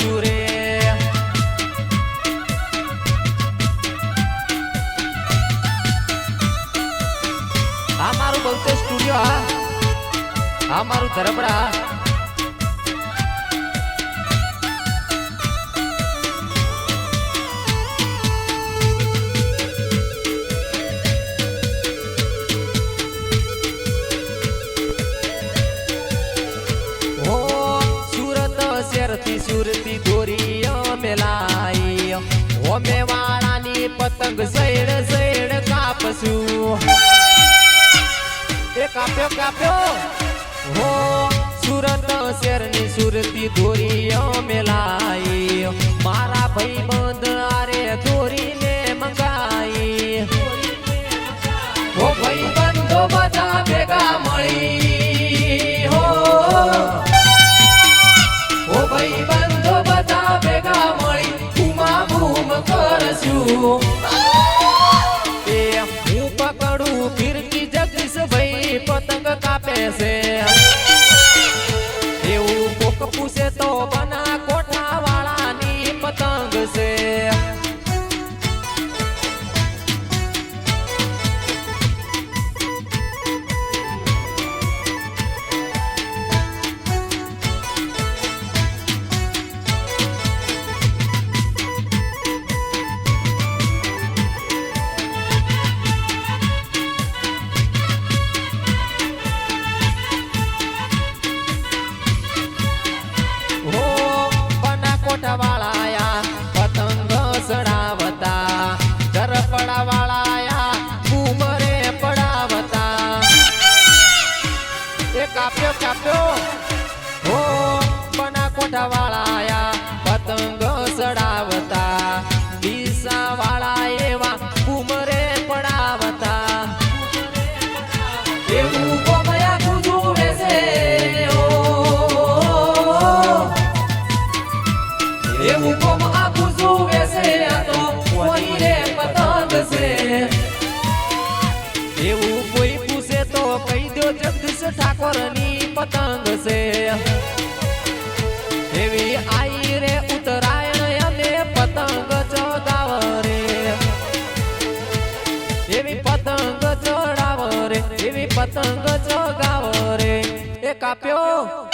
છું રે આ મારું બહુ સ્ટુડિયો આ મારું ધરબડા સુરતી દોરી મેલાઈ ઓમે વાળાની પતંગ સૈડ સૈડ કાપશું એ કાપ્યો કાપ્યો હો સુરત શેરની સુરતી દોરી મેલાઈ મારા ભાઈ બંધ આરે દોરીને મંગાઈ હો ભાઈ બંધો બધા ભેગા મળી હો ભાઈ બંધો બધા ભેગા મળી બૂમા બૂમ કરશું એ હું પકડું ફિરકી જગદીશ ભાઈ પતંગ કાપે છે એવું કોક પૂછે તો બના કોઠા વાળાની પતંગ છે વાળાયા પતંગ સડાવતા ધરપડા વાળાયા બૂમરે પડાવતા એ કાપ્યો કાપ્યો હો બના કોઠા વાળાયા પતંગ સડાવતા દિશા વાળા એવા બૂમરે પડાવતા એવું કોમયા કુજુ વેસે એવું કોમ આખું જોવે છે આ તો કોઈ રે પતંગ છે એવું કોઈ પૂછે તો કહી દો જગદીશ ઠાકોરની પતંગ છે એવી આઈ રે ઉત્તરાયણ અમે પતંગ ચગાવ રે એવી પતંગ ચડાવ રે એવી પતંગ ચગાવ રે એ કાપ્યો